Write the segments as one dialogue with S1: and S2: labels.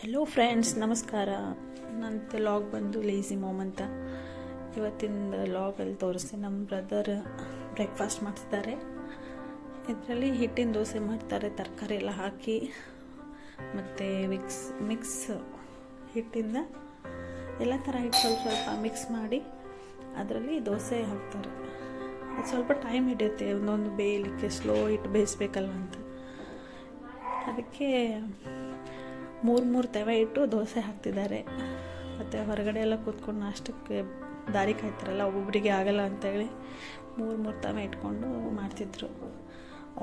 S1: Hello friends, ನಮಸ್ಕಾರ. ನನ್ನ log ಬಂದು ಲೇಝಿ ಮಾಮ್ ಅಂತ. ಇವತ್ತಿನ ಲಾಗಲ್ಲಿ ತೋರಿಸ್ತೀನಿ. ನಮ್ಮ ಬ್ರದರ್ ಬ್ರೇಕ್ಫಾಸ್ಟ್ ಮಾಡ್ತಿದ್ದಾರೆ. ಇದರಲ್ಲಿ ಹಿಟ್ಟಿನ ದೋಸೆ ಮಾಡ್ತಾರೆ, ತರಕಾರಿ ಎಲ್ಲ ಹಾಕಿ ಮತ್ತು ಮಿಕ್ಸ್ ಹಿಟ್ಟಿಂದ ಎಲ್ಲ ಥರ ಹಿಟ್ಟು ಸ್ವಲ್ಪ ಮಿಕ್ಸ್ ಮಾಡಿ ಅದರಲ್ಲಿ ದೋಸೆ ಹಾಕ್ತಾರೆ. ಅದು ಸ್ವಲ್ಪ ಟೈಮ್ ಹಿಡಿಯುತ್ತೆ ಒಂದೊಂದು ಬೇಯಲಿಕ್ಕೆ, ಸ್ಲೋ ಇಟ್ಟು ಬೇಯಿಸ್ಬೇಕಲ್ವ ಅಂತ. ಅದಕ್ಕೆ ಮೂರು ತವೆ ಇಟ್ಟು ದೋಸೆ ಹಾಕ್ತಿದ್ದಾರೆ. ಮತ್ತು ಹೊರಗಡೆ ಎಲ್ಲ ಕೂತ್ಕೊಂಡು ನಾಷ್ಟಕ್ಕೆ ದಾರಿ ಕಾಯ್ತಾರಲ್ಲ, ಒಬ್ಬೊಬ್ಬರಿಗೆ ಆಗಲ್ಲ ಅಂತೇಳಿ ಮೂರು ತವೆ ಇಟ್ಕೊಂಡು ಮಾಡ್ತಿದ್ರು.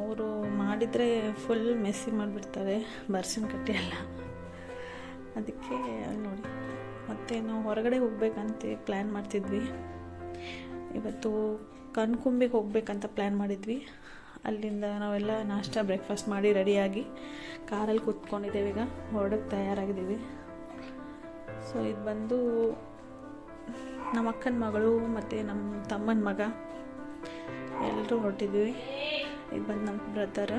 S1: ಅವರು ಮಾಡಿದರೆ ಫುಲ್ ಮೆಸ್ಸಿ ಮಾಡಿಬಿಡ್ತಾರೆ, ಬರ್ಸಿನ ಕಟ್ಟಿ ಎಲ್ಲ. ಅದಕ್ಕೆ ನೋಡಿ, ಮತ್ತು ನಾವು ಹೊರಗಡೆ ಹೋಗ್ಬೇಕಂತ ಪ್ಲ್ಯಾನ್ ಮಾಡ್ತಿದ್ವಿ. ಇವತ್ತು ಕಣ್ಕುಂಬಿಗೆ ಹೋಗ್ಬೇಕಂತ ಪ್ಲ್ಯಾನ್ ಮಾಡಿದ್ವಿ. ಅಲ್ಲಿಂದ ನಾವೆಲ್ಲ ನಾಷ್ಟ ಬ್ರೇಕ್ಫಾಸ್ಟ್ ಮಾಡಿ ರೆಡಿಯಾಗಿ ಕಾರಲ್ಲಿ ಕೂತ್ಕೊಂಡಿದ್ದೇವೆ. ಈಗ ಹೊರಡಕ್ಕೆ ತಯಾರಾಗಿದ್ದೀವಿ. ಸೊ ಇದು ಬಂದು ನಮ್ಮ ಅಕ್ಕನ ಮಗಳು ಮತ್ತು ನಮ್ಮ ತಮ್ಮನ ಮಗ ಎಲ್ಲರೂ ಹೊರಟಿದ್ವಿ. ಇದು ಬಂದು ನಮ್ಮ ಬ್ರದರ್,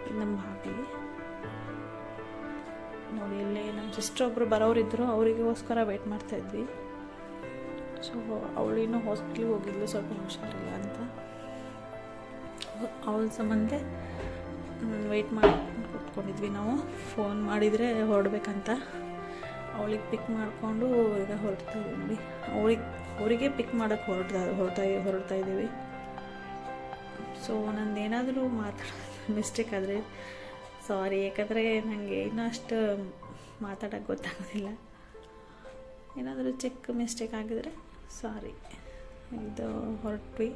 S1: ಇದು ನಮ್ಮ ಭಾಬಿ. ನೋಡಿ, ಇಲ್ಲಿ ನಮ್ಮ ಸಿಸ್ಟರ್ ಒಬ್ಬರು ಬರೋರಿದ್ದರು, ಅವರಿಗೋಸ್ಕರ ವೆಯ್ಟ್ ಮಾಡ್ತಾಯಿದ್ವಿ. ಸೊ ಅವಳಿನ್ನೂ ಹಾಸ್ಪಿಟ್ಲಿಗೆ ಹೋಗಿದ್ಲು, ಸ್ವಲ್ಪ ಹುಷಾರಿಲ್ಲ ಅಂತ. ಅವಳ ಸಂಬಂಧ ವೆಯ್ಟ್ ಮಾಡಿ ಕೂತ್ಕೊಂಡಿದ್ವಿ. ನಾವು ಫೋನ್ ಮಾಡಿದರೆ ಹೊರಡ್ಬೇಕಂತ. ಅವಳಿಗೆ ಪಿಕ್ ಮಾಡಿಕೊಂಡು ಈಗ ಹೊರಡ್ತಾಯಿದ್ವಿ. ನೋಡಿ, ಅವರಿಗೆ ಪಿಕ್ ಮಾಡೋಕ್ಕೆ ಹೊರಡ್ತಾ ಇದ್ದೀವಿ. ಸೊ ನಂದು ಏನಾದರೂ ಮಿಸ್ಟೇಕ್ ಆದರೆ ಸಾರಿ, ಯಾಕಂದರೆ ನನಗೆ ಇನ್ನೂ ಅಷ್ಟು ಮಾತಾಡೋಕ್ಕೆ ಗೊತ್ತಾಗೋದಿಲ್ಲ. ಏನಾದರೂ ಚಿಕ್ಕ ಮಿಸ್ಟೇಕ್ ಆಗಿದರೆ ಸಾರಿ. ಇದು ಹೊರಟ್ವಿ,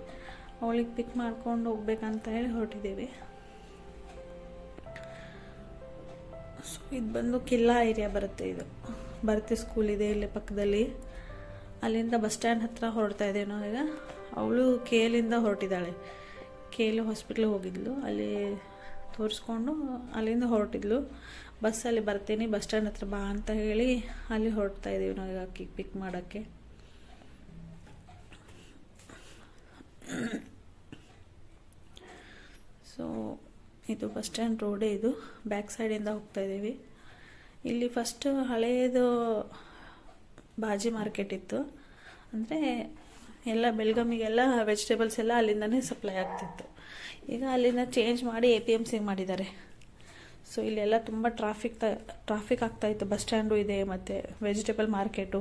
S1: ಅವಳಿಗೆ ಪಿಕ್ ಮಾಡ್ಕೊಂಡು ಹೋಗ್ಬೇಕಂತ ಹೇಳಿ ಹೊರಟಿದ್ದೀವಿ. ಸೊ ಇದು ಬಂದು ಕಿಲ್ಲಾ ಏರಿಯಾ ಬರುತ್ತೆ. ಇದು ಭಾರತಿ ಸ್ಕೂಲ್ ಇದೆ ಇಲ್ಲೇ ಪಕ್ಕದಲ್ಲಿ. ಅಲ್ಲಿಂದ ಬಸ್ ಸ್ಟ್ಯಾಂಡ್ ಹತ್ರ ಹೊರಡ್ತಾ ಇದ್ದೇವೆ ನಾವು ಈಗ. ಅವಳು KLಯಿಂದ ಹೊರಟಿದ್ದಾಳೆ. KL ಹಾಸ್ಪಿಟ್ಲಿಗೆ ಹೋಗಿದ್ಲು, ಅಲ್ಲಿ ತೋರಿಸ್ಕೊಂಡು ಅಲ್ಲಿಂದ ಹೊರಟಿದ್ಲು. ಬಸ್ಸಲ್ಲಿ ಬರ್ತೀನಿ, ಬಸ್ ಸ್ಟ್ಯಾಂಡ್ ಹತ್ರ ಬಾ ಅಂತ ಹೇಳಿ ಅಲ್ಲಿ ಹೊರಡ್ತಾ ಇದ್ದೀವಿ ನಾವು ಈಗ ಅಕ್ಕಿಗೆ ಪಿಕ್ ಮಾಡೋಕ್ಕೆ. ಸೊ ಇದು ಬಸ್ ಸ್ಟ್ಯಾಂಡ್ ರೋಡೇ. ಇದು ಬ್ಯಾಕ್ ಸೈಡಿಂದ ಹೋಗ್ತಾ ಇದ್ದೀವಿ. ಇಲ್ಲಿ ಫಸ್ಟ್ ಹಳೆಯದು ಬಾಜಿ ಮಾರ್ಕೆಟ್ ಇತ್ತು. ಅಂದರೆ ಎಲ್ಲ ಬೆಳಗಾಮಿಗೆಲ್ಲ ವೆಜಿಟೇಬಲ್ಸ್ ಎಲ್ಲ ಅಲ್ಲಿಂದನೇ ಸಪ್ಲೈ ಆಗ್ತಿತ್ತು. ಈಗ ಅಲ್ಲಿಂದ ಚೇಂಜ್ ಮಾಡಿ APMC ಮಾಡಿದ್ದಾರೆ. ಸೊ ಇಲ್ಲೆಲ್ಲ ತುಂಬ ಟ್ರಾಫಿಕ್ ಆಗ್ತಾಯಿತ್ತು. ಬಸ್ ಸ್ಟ್ಯಾಂಡು ಇದೆ ಮತ್ತು ವೆಜಿಟೇಬಲ್ ಮಾರ್ಕೆಟು,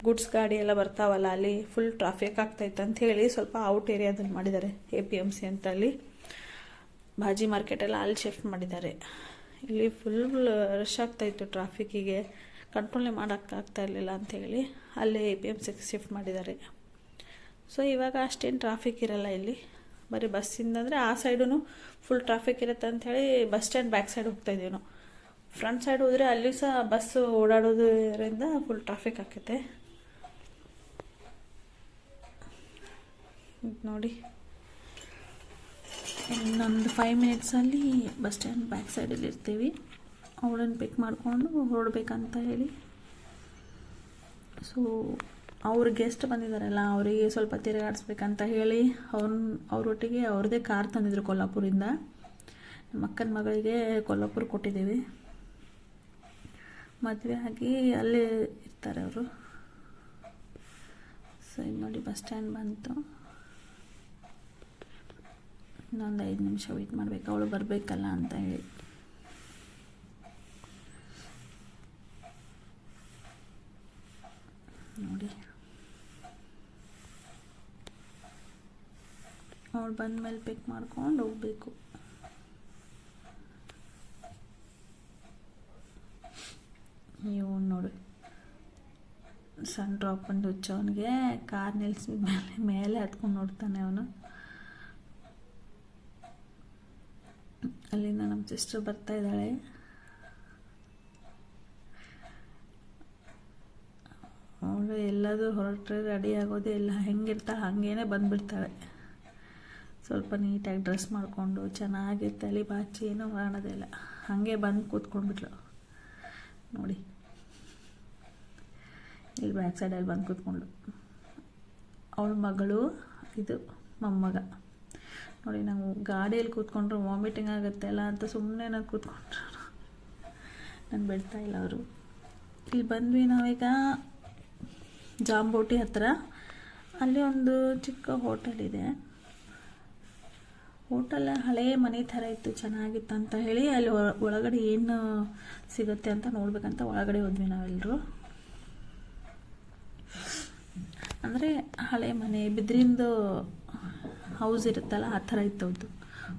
S1: ಗುಡ್ಸ್ ಗಾಡಿ ಎಲ್ಲ ಬರ್ತಾವಲ್ಲ, ಅಲ್ಲಿ ಫುಲ್ ಟ್ರಾಫಿಕ್ ಆಗ್ತಾಯಿತ್ತು ಅಂತ ಹೇಳಿ ಸ್ವಲ್ಪ ಔಟ್ ಏರಿಯಾದಲ್ಲಿ ಮಾಡಿದ್ದಾರೆ APMC ಅಂತ. ಅಲ್ಲಿ ಭಾಜಿ ಮಾರ್ಕೆಟೆಲ್ಲ ಅಲ್ಲಿ ಶಿಫ್ಟ್ ಮಾಡಿದ್ದಾರೆ. ಇಲ್ಲಿ ಫುಲ್ ರಶ್ ಆಗ್ತಾಯಿತ್ತು, ಟ್ರಾಫಿಕ್ಕಿಗೆ ಕಂಟ್ರೋಲೇ ಮಾಡೋಕ್ಕಾಗ್ತಾ ಇರಲಿಲ್ಲ ಅಂಥೇಳಿ ಅಲ್ಲೇ APMC ಶಿಫ್ಟ್ ಮಾಡಿದ್ದಾರೆ. ಸೊ ಇವಾಗ ಅಷ್ಟೇನು ಟ್ರಾಫಿಕ್ ಇರಲ್ಲ ಇಲ್ಲಿ. ಬರೀ ಬಸ್ಸಿಂದ ಅಂದರೆ ಆ ಸೈಡು ಫುಲ್ ಟ್ರಾಫಿಕ್ ಇರುತ್ತೆ ಅಂಥೇಳಿ ಬಸ್ ಸ್ಟ್ಯಾಂಡ್ ಬ್ಯಾಕ್ ಸೈಡ್ ಹೋಗ್ತಾಯಿದ್ದೀವಿ ನಾವು. ಫ್ರಂಟ್ ಸೈಡ್ ಹೋದರೆ ಅಲ್ಲಿ ಸಹ ಬಸ್ ಓಡಾಡೋದ್ರಿಂದ ಫುಲ್ ಟ್ರಾಫಿಕ್ ಆಕೈತೆ. ನೋಡಿ, ಇನ್ನೊಂದು 5 ಮಿನಿಟ್ಸಲ್ಲಿ ಬಸ್ ಸ್ಟ್ಯಾಂಡ್ ಬ್ಯಾಕ್ ಸೈಡಲ್ಲಿ ಇರ್ತೀವಿ. ಅವಳನ್ನು ಪಿಕ್ ಮಾಡಿಕೊಂಡು ಹೊರಡ್ಬೇಕಂತ ಹೇಳಿ. ಸೊ ಅವ್ರ ಗೆಸ್ಟ್ ಬಂದಿದ್ದಾರಲ್ಲ, ಅವರಿಗೆ ಸ್ವಲ್ಪ ತಿರುಗಾಡಿಸ್ಬೇಕಂತ ಹೇಳಿ ಅವರೊಟ್ಟಿಗೆ ಅವ್ರದ್ದೇ ಕಾರ್ ತಂದಿದ್ರು ಕೊಲ್ಲಾಪುರಿಂದ. ನಮ್ಮ ಅಕ್ಕನ ಮಗಳಿಗೆ ಕೊಲ್ಲಾಪುರ ಕೊಟ್ಟಿದ್ದೀವಿ. ಮದುವೆ ಆಗಿ ಅಲ್ಲೇ ಇರ್ತಾರೆ ಅವರು. ಸೊ ಇದು ನೋಡಿ, ಬಸ್ ಸ್ಟ್ಯಾಂಡ್ ಬಂತು. ಇನ್ನೊಂದು 5 ನಿಮಿಷ ವೆಯ್ಟ್ ಮಾಡಬೇಕು, ಅವಳು ಬರಬೇಕಲ್ಲ ಅಂತ ಹೇಳಿ. ನೋಡಿ, ಅವಳು ಬಂದಮೇಲೆ ಪಿಕ್ ಮಾಡ್ಕೊಂಡು ಹೋಗಬೇಕು. ನೀವು ನೋಡಿ, ಸಣ್ಣ ಡ್ರಾಪ್ ಬಂದು ಹುಚ್ಚವನಿಗೆ ಕಾರ್ ನಿಲ್ಲಿಸಿದ ಮೇಲೆ ಹತ್ಕೊಂಡು ನೋಡ್ತಾನೆ ಅವನು. ಅಲ್ಲಿಂದ ನಮ್ಮ ಸಿಸ್ಟರ್ ಬರ್ತಾ ಇದ್ದಾಳೆ. ಅವಳು ಎಲ್ಲದೂ ಹೊರಟ್ರೆ ರೆಡಿ ಆಗೋದೇ ಇಲ್ಲ, ಹೆಂಗಿರ್ತಾಳೆ ಹಾಗೇನೆ ಬಂದುಬಿಡ್ತಾಳೆ. ಸ್ವಲ್ಪ ನೀಟಾಗಿ ಡ್ರೆಸ್ ಮಾಡಿಕೊಂಡು ಚೆನ್ನಾಗಿ ತಲೆ ಬಾಚಿ ಏನೂ ಮಾಡೋದಿಲ್ಲ, ಹಾಗೆ ಬಂದು ಕೂತ್ಕೊಂಡ್ಬಿಟ್ಲು. ನೋಡಿ, ಇಲ್ಲಿ ಬ್ಯಾಕ್ ಸೈಡಲ್ಲಿ ಬಂದು ಕೂತ್ಕೊಂಡು. ಅವಳ ಮಗಳು, ಇದು ಮೊಮ್ಮಗ. ನೋಡಿ, ನಾವು ಗಾಡಿಯಲ್ಲಿ ಕೂತ್ಕೊಂಡ್ರೆ ವಾಮಿಟಿಂಗ್ ಆಗುತ್ತೆ ಅಲ್ಲ ಅಂತ ಸುಮ್ಮನೆ ನಾನು ಕೂತ್ಕೊಂಡ್ರು. ನಾನು ಬಿಡ್ತಾ ಇಲ್ಲ ಅವರು. ಇಲ್ಲಿ ಬಂದ್ವಿ ನಾವೀಗ ಜಾಂಬೋಟಿ ಹತ್ರ. ಅಲ್ಲಿ ಒಂದು ಚಿಕ್ಕ ಹೋಟೆಲ್ ಇದೆ. ಹೋಟೆಲ್ ಹಳೆಯ ಮನೆ ಥರ ಇತ್ತು, ಚೆನ್ನಾಗಿತ್ತು ಅಂತ ಹೇಳಿ ಅಲ್ಲಿ ಒಳಗಡೆ ಏನು ಸಿಗುತ್ತೆ ಅಂತ ನೋಡ್ಬೇಕಂತ ಒಳಗಡೆ ಹೋದ್ವಿ ನಾವೆಲ್ಲರೂ. ಅಂದರೆ ಹಳೆ ಮನೆ ಬಿದ್ರಿಂದು ಹೌಸ್ ಇರುತ್ತಲ್ಲ ಆ ಥರ ಇತ್ತು ಅದು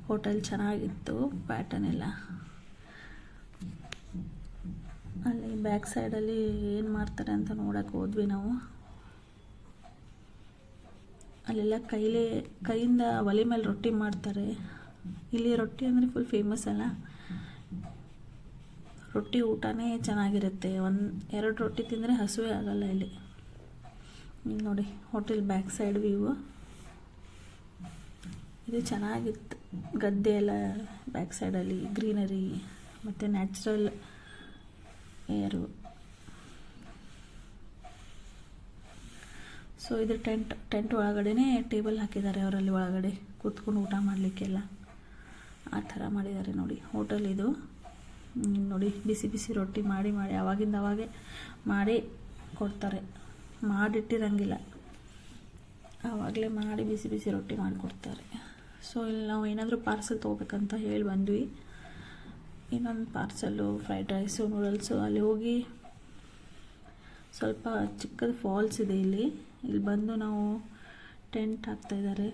S1: ಹೋಟೆಲ್. ಚೆನ್ನಾಗಿತ್ತು ಪ್ಯಾಟರ್ನ್ ಎಲ್ಲ. ಅಲ್ಲಿ ಬ್ಯಾಕ್ ಸೈಡಲ್ಲಿ ಏನು ಮಾಡ್ತಾರೆ ಅಂತ ನೋಡೋಕೆ ಹೋದ್ವಿ ನಾವು. ಅಲ್ಲೆಲ್ಲ ಕೈಯಿಂದ ಒಲೆ ಮೇಲೆ ರೊಟ್ಟಿ ಮಾಡ್ತಾರೆ. ಇಲ್ಲಿ ರೊಟ್ಟಿ ಅಂದರೆ ಫುಲ್ ಫೇಮಸ್ ಅಲ್ಲ. ರೊಟ್ಟಿ ಊಟನೇ ಚೆನ್ನಾಗಿರುತ್ತೆ. 1-2 ರೊಟ್ಟಿ ತಿಂದರೆ ಹಸುವೆ ಆಗಲ್ಲ ಇಲ್ಲಿ. ಈಗ ನೋಡಿ ಹೋಟೆಲ್ ಬ್ಯಾಕ್ ಸೈಡ್ ವ್ಯೂ. ಇದು ಚೆನ್ನಾಗಿತ್ತು. ಗದ್ದೆ ಎಲ್ಲ ಬ್ಯಾಕ್ ಸೈಡಲ್ಲಿ ಗ್ರೀನರಿ ಮತ್ತು ನ್ಯಾಚುರಲ್ ಏರು. ಸೊ ಇದು ಟೆಂಟ್ ಒಳಗಡೆ ಟೇಬಲ್ ಹಾಕಿದ್ದಾರೆ ಅವರಲ್ಲಿ, ಒಳಗಡೆ ಕೂತ್ಕೊಂಡು ಊಟ ಮಾಡಲಿಕ್ಕೆಲ್ಲ ಆ ಥರ ಮಾಡಿದ್ದಾರೆ ನೋಡಿ ಹೋಟೆಲ್ ಇದು. ನೋಡಿ ಬಿಸಿ ಬಿಸಿ ರೊಟ್ಟಿ ಮಾಡಿ ಆವಾಗಿಂದ ಅವಾಗೆ ಮಾಡಿ ಕೊಡ್ತಾರೆ, ಮಾಡಿಟ್ಟಿರಂಗಿಲ್ಲ, ಆವಾಗಲೇ ಮಾಡಿ ಬಿಸಿ ಬಿಸಿ ರೊಟ್ಟಿ ಮಾಡಿಕೊಡ್ತಾರೆ. ಸೊ ಇಲ್ಲಿ ನಾವು ಏನಾದರೂ ಪಾರ್ಸಲ್ ತೊಗೋಬೇಕಂತ ಹೇಳಿ ಬಂದ್ವಿ. ಇನ್ನೊಂದು ಪಾರ್ಸಲ್ಲು ಫ್ರೈಡ್ ರೈಸು ನೂಡಲ್ಸು. ಅಲ್ಲಿ ಹೋಗಿ ಸ್ವಲ್ಪ ಚಿಕ್ಕದು ಫಾಲ್ಸ್ ಇದೆ ಇಲ್ಲಿ ಬಂದು ನಾವು ಟೆಂಟ್ ಹಾಕ್ತಾಯಿದ್ದಾರೆ.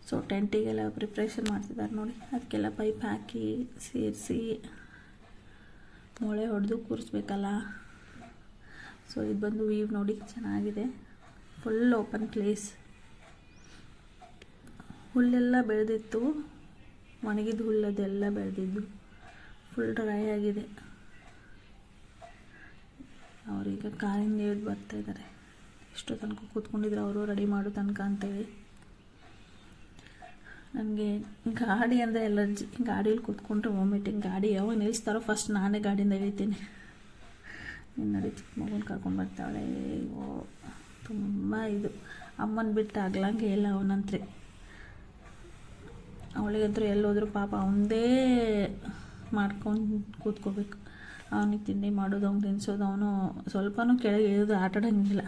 S1: ಸೊ ಟೆಂಟಿಗೆಲ್ಲ ಪ್ರಿಪ್ರೇಷನ್ ಮಾಡ್ತಿದ್ದಾರೆ ನೋಡಿ. ಅದಕ್ಕೆಲ್ಲ ಪೈಪ್ ಹಾಕಿ ಸೇರಿಸಿ ಮೊಳೆ ಹೊಡೆದು ಕೂರಿಸ್ಬೇಕಲ್ಲ. ಸೊ ಇದು ಬಂದು ವ್ಯೂ ನೋಡಿ, ಚೆನ್ನಾಗಿದೆ. Full open place. ಹುಲ್ಲೆಲ್ಲ ಬೆಳೆದಿತ್ತು, ಒಣಗಿದ ಹುಲ್ಲದೆಲ್ಲ ಬೆಳೆದಿದ್ದು ಫುಲ್ ಡ್ರೈ ಆಗಿದೆ. ಅವರೀಗ ಕಾರಿಂದ ಇಳಿದು ಬರ್ತಾಯಿದ್ದಾರೆ. ಇಷ್ಟು ತನಕ ಕೂತ್ಕೊಂಡಿದ್ರು ಅವರು ರೆಡಿ ಮಾಡೋ ತನಕ ಅಂತೇಳಿ. ನನಗೆ ಗಾಡಿ ಅಂದರೆ ಎಲರ್ಜಿ. ಗಾಡೀಲಿ ಕೂತ್ಕೊಂಡ್ರೆ ವಾಮಿಟಿಂಗ್. ಗಾಡಿ ಯಾವಾಗ ನಿಲ್ಲಿಸ್ತಾರೋ ಫಸ್ಟ್ ನಾನೇ ಗಾಡಿಯಿಂದ ಇಳಿತೀನಿ. ನೋಡಿ ಚಿಕ್ಕ ಮಗುನ ಕರ್ಕೊಂಡು ಬರ್ತಾಳೆ. ತುಂಬ ಇದು ಅಮ್ಮನ ಬಿಟ್ಟು ಆಗ್ಲಂಗೆ ಇಲ್ಲ ಅವನಂತ್ರಿ. ಅವಳಿಗಂತೂ ಎಲ್ಲೋದ್ರೂ ಪಾಪ ಅವನದೇ ಮಾಡ್ಕೊಂಡು ಕೂತ್ಕೋಬೇಕು. ಅವನಿಗೆ ತಿಂಡಿ ಮಾಡೋದು, ಅವ್ನು ತಿನ್ನಿಸೋದು, ಅವನು ಸ್ವಲ್ಪನೂ ಕೆಳಗೆ ಇಳಿದು ಆಟಾಡೋಂಗಿಲ್ಲ.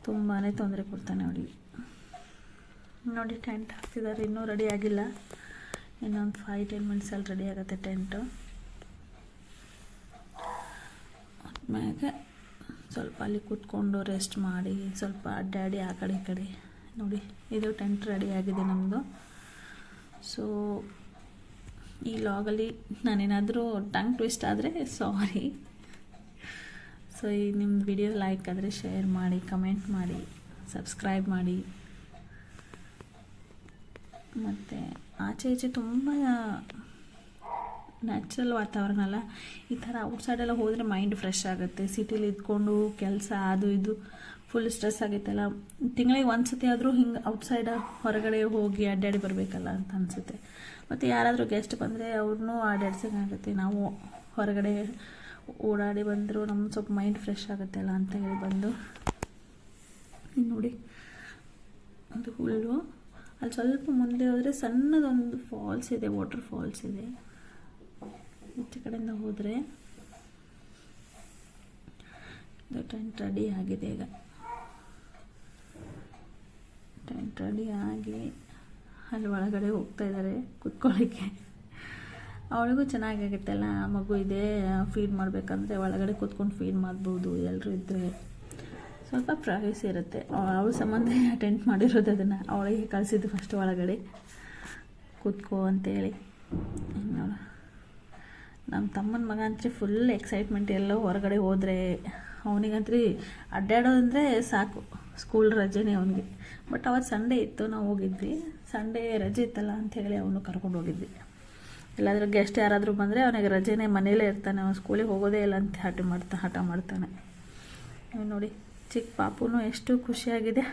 S1: ತುಂಬಾ ತೊಂದರೆ ಕೊಡ್ತಾನೆ ಅವಳಿಗೆ. ನೋಡಿ ಟೆಂಟ್ ಹಾಕ್ತಿದ್ದಾರೆ, ಇನ್ನೂ ರೆಡಿ ಆಗಿಲ್ಲ. ಇನ್ನೊಂದು 5-10 ಮಿನಿಟ್ಸಲ್ಲಿ ರೆಡಿ ಆಗುತ್ತೆ ಟೆಂಟು. ಆದ್ಮೇಲೆ ಸ್ವಲ್ಪ ಅಲ್ಲಿ ಕೂತ್ಕೊಂಡು ರೆಸ್ಟ್ ಮಾಡಿ ಸ್ವಲ್ಪ ಅಡ್ಡಾಡಿ ಆ ಕಡೆ ಈ ಕಡೆ. ನೋಡಿ ಇದು ಟೆಂಟ್ ರೆಡಿ ಆಗಿದೆ ನಮ್ಮದು. ಸೊ ಈ ಲಾಗಲ್ಲಿ ನಾನೇನಾದರೂ ಟಂಗ್ ಟ್ವಿಸ್ಟ್ ಆದರೆ ಸಾರಿ. ಸೊ ಈ ನಿಮ್ಮ ವಿಡಿಯೋ ಲೈಕ್ ಆದರೆ ಶೇರ್ ಮಾಡಿ, ಕಮೆಂಟ್ ಮಾಡಿ, ಸಬ್ಸ್ಕ್ರೈಬ್ ಮಾಡಿ. ಮತ್ತು ಆಚೆ ಈಚೆ ತುಂಬ ನ್ಯಾಚುರಲ್ ವಾತಾವರಣ ಅಲ್ಲ. ಈ ಥರ ಔಟ್ಸೈಡೆಲ್ಲ ಹೋದರೆ ಮೈಂಡ್ ಫ್ರೆಶ್ ಆಗುತ್ತೆ. ಸಿಟಿಲಿ ಇದ್ಕೊಂಡು ಕೆಲಸ ಅದು ಇದು ಫುಲ್ ಸ್ಟ್ರೆಸ್ ಆಗೈತಲ್ಲ. ತಿಂಗಳಿಗೆ ಒಂದು ಸತಿ ಆದರೂ ಹಿಂಗೆ ಔಟ್ಸೈಡ್ ಹೊರಗಡೆ ಹೋಗಿ ಅಡ್ಡಾಡಿ ಬರಬೇಕಲ್ಲ ಅಂತ ಅನಿಸುತ್ತೆ. ಮತ್ತು ಯಾರಾದರೂ ಗೆಸ್ಟ್ ಬಂದರೆ ಅವ್ರನ್ನೂ ಆಟಾಡ್ಸೋಕ್ಕಾಗುತ್ತೆ. ನಾವು ಹೊರಗಡೆ ಓಡಾಡಿ ಬಂದರೂ ನಮ್ಮ ಸ್ವಲ್ಪ ಮೈಂಡ್ ಫ್ರೆಶ್ ಆಗುತ್ತೆ ಅಲ್ಲ ಅಂತ ಹೇಳಿ ಬಂದು. ನೋಡಿ ಅದು ಹುಲ್ಲು. ಅಲ್ಲಿ ಸ್ವಲ್ಪ ಮುಂದೆ ಹೋದರೆ ಸಣ್ಣದೊಂದು ಫಾಲ್ಸ್ ಇದೆ, ವಾಟರ್ ಫಾಲ್ಸ್ ಇದೆ. ಈಚೆ ಕಡೆಯಿಂದ ಹೋದರೆ ಇದು ಟೆಂಟ್ ರೆಡಿ ಆಗಿದೆ. ಈಗ ಟೆಂಟ್ ರೆಡಿ ಆಗಿ ಅಲ್ಲಿ ಒಳಗಡೆ ಹೋಗ್ತಾ ಇದ್ದಾರೆ ಕೂತ್ಕೊಳ್ಳೋಕ್ಕೆ. ಅವಳಿಗೂ ಚೆನ್ನಾಗಾಗುತ್ತಲ್ಲ, ಮಗು ಇದೆ, ಫೀಡ್ ಮಾಡಬೇಕಂದ್ರೆ ಒಳಗಡೆ ಕೂತ್ಕೊಂಡು ಫೀಡ್ ಮಾಡ್ಬೋದು. ಎಲ್ಲರೂ ಇದ್ದರೆ ಸ್ವಲ್ಪ ಪ್ರೈವಸಿ ಇರುತ್ತೆ. ಅವಳ ಸಂಬಂಧ ಟೆಂಟ್ ಮಾಡಿರೋದು, ಅದನ್ನು ಅವಳಿಗೆ ಕಳಿಸಿದ್ದು ಫಸ್ಟ್ ಒಳಗಡೆ ಕೂತ್ಕೋ ಅಂತೇಳಿ. ನೋಡು ನಮ್ಮ ತಮ್ಮನ ಮಗ ಅಂತೂ ಫುಲ್ ಎಕ್ಸೈಟ್ಮೆಂಟ್. ಎಲ್ಲೋ ಹೊರಗಡೆ ಹೋದರೆ ಅವನಿಗಂತೂ ಅಡ್ಡಾಡೋದಂದರೆ ಸಾಕು. ಸ್ಕೂಲ್ ರಜೆನೇ ಅವನಿಗೆ. ಬಟ್ ಅವತ್ತು ಸಂಡೇ ಇತ್ತು, ನಾವು ಹೋಗಿದ್ವಿ. ಸಂಡೇ ರಜೆ ಇತ್ತಲ್ಲ ಅಂಥೇಳಿ ಅವನು ಕರ್ಕೊಂಡು ಹೋಗಿದ್ವಿ. ಎಲ್ಲಾದರೂ ಗೆಸ್ಟ್ ಯಾರಾದರೂ ಬಂದರೆ ಅವನಿಗೆ ರಜೆನೇ, ಮನೇಲೇ ಇರ್ತಾನೆ. ಅವನು ಸ್ಕೂಲಿಗೆ ಹೋಗೋದೇ ಇಲ್ಲ ಅಂತ ಹಠ ಮಾಡ್ತಾನೆ. ನೋಡಿ ಚಿಕ್ಕ ಪಾಪುನೂ ಎಷ್ಟು ಖುಷಿಯಾಗಿದೆ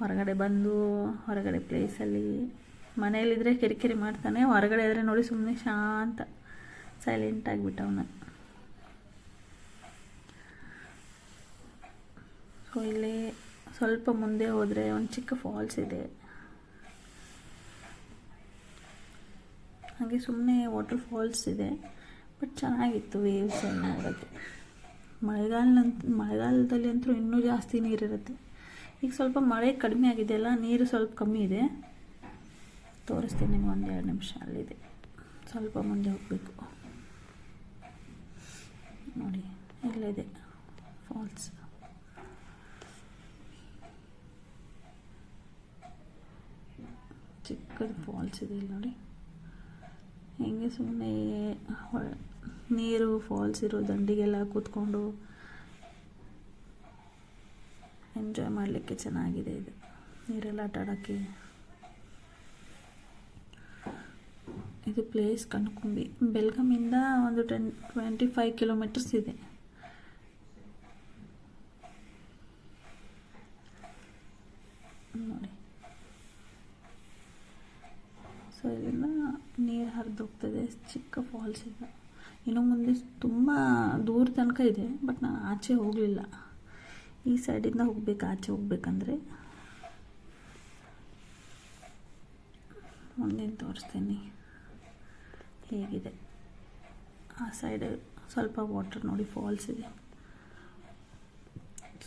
S1: ಹೊರಗಡೆ ಬಂದು. ಹೊರಗಡೆ ಪ್ಲೇಸಲ್ಲಿ ಮನೆಯಲ್ಲಿದ್ದರೆ ಕಿರಿಕಿರಿ ಮಾಡ್ತಾನೆ, ಹೊರಗಡೆ ಆದರೆ ನೋಡಿ ಸುಮ್ಮನೆ ಶಾಂತ ಸೈಲೆಂಟ್ ಆಗಿಬಿಟ್ಟ ಅವನು. ಸೊ ಇಲ್ಲಿ ಸ್ವಲ್ಪ ಮುಂದೆ ಹೋದರೆ ಒಂದು ಚಿಕ್ಕ ಫಾಲ್ಸ್ ಇದೆ. ಹಾಗೆ ಸುಮ್ಮನೆ ವಾಟರ್ ಫಾಲ್ಸ್ ಇದೆ, ಬಟ್ ಚೆನ್ನಾಗಿತ್ತು ವೇವ್ಸ್ ಎಲ್ಲ ನೋಡೋಕ್ಕೆ. ಮಳೆಗಾಲದಲ್ಲಿ ಅಂತೂ ಇನ್ನೂ ಜಾಸ್ತಿ ನೀರಿರುತ್ತೆ. ಈಗ ಸ್ವಲ್ಪ ಮಳೆ ಕಡಿಮೆ ಆಗಿದೆಯಲ್ಲ, ನೀರು ಸ್ವಲ್ಪ ಕಮ್ಮಿ ಇದೆ. ತೋರಿಸ್ತೀನಿ ನಿಮ್ಗೆ, 1-2 ನಿಮಿಷ ಅಲ್ಲಿದೆ, ಸ್ವಲ್ಪ ಮುಂದೆ ಹೋಗಬೇಕು ನೋಡಿ, ಇಲ್ಲಿದೆ ಫಾಲ್ಸ್. ಚಿಕ್ಕದು ಫಾಲ್ಸ್ ಇದೆ ಇಲ್ಲಿ ನೋಡಿ. ಹೆಂಗೆ ಸುಮ್ಮನೆ ನೀರು ಫಾಲ್ಸ್ ಇರೋ ದಂಡಿಗೆಲ್ಲ ಕೂತ್ಕೊಂಡು ಎಂಜಾಯ್ ಮಾಡಲಿಕ್ಕೆ ಚೆನ್ನಾಗಿದೆ. ಇದು ನೀರೆಲ್ಲ ಆಟ ಆಡೋಕ್ಕೆ. ಇದು ಪ್ಲೇಸ್ ಕಣ್ಕುಂಬಿ, ಬೆಲ್ಗಾಮಿಂದ ಒಂದು 25 ಕಿಲೋಮೀಟರ್ಸ್ ಇದೆ. ನೋಡಿ, ಸೊ ಇಲ್ಲಿಂದ ನೀರು ಹರಿದು ಹೋಗ್ತದೆ. ಚಿಕ್ಕ ಫಾಲ್ಸ್ ಇದೆ. ಇನ್ನು ಮುಂದೆ ತುಂಬ ದೂರ ತನಕ ಇದೆ, ಬಟ್ ನಾನು ಆಚೆ ಹೋಗಲಿಲ್ಲ. ಈ ಸೈಡಿಂದ ಹೋಗ್ಬೇಕು, ಆಚೆ ಹೋಗ್ಬೇಕಂದ್ರೆ. ಮುಂದಿನ ತೋರಿಸ್ತೀನಿ ಹೇಗಿದೆ. ಆ ಸೈಡ್ ಸ್ವಲ್ಪ ವಾಟರ್ ನೋಡಿ, ಫಾಲ್ಸ್ ಇದೆ.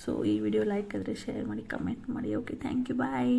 S1: ಸೊ ಈ ವಿಡಿಯೋ ಲೈಕ್ ಆದರೆ ಶೇರ್ ಮಾಡಿ, ಕಮೆಂಟ್ ಮಾಡಿ. Okay, thank you, bye.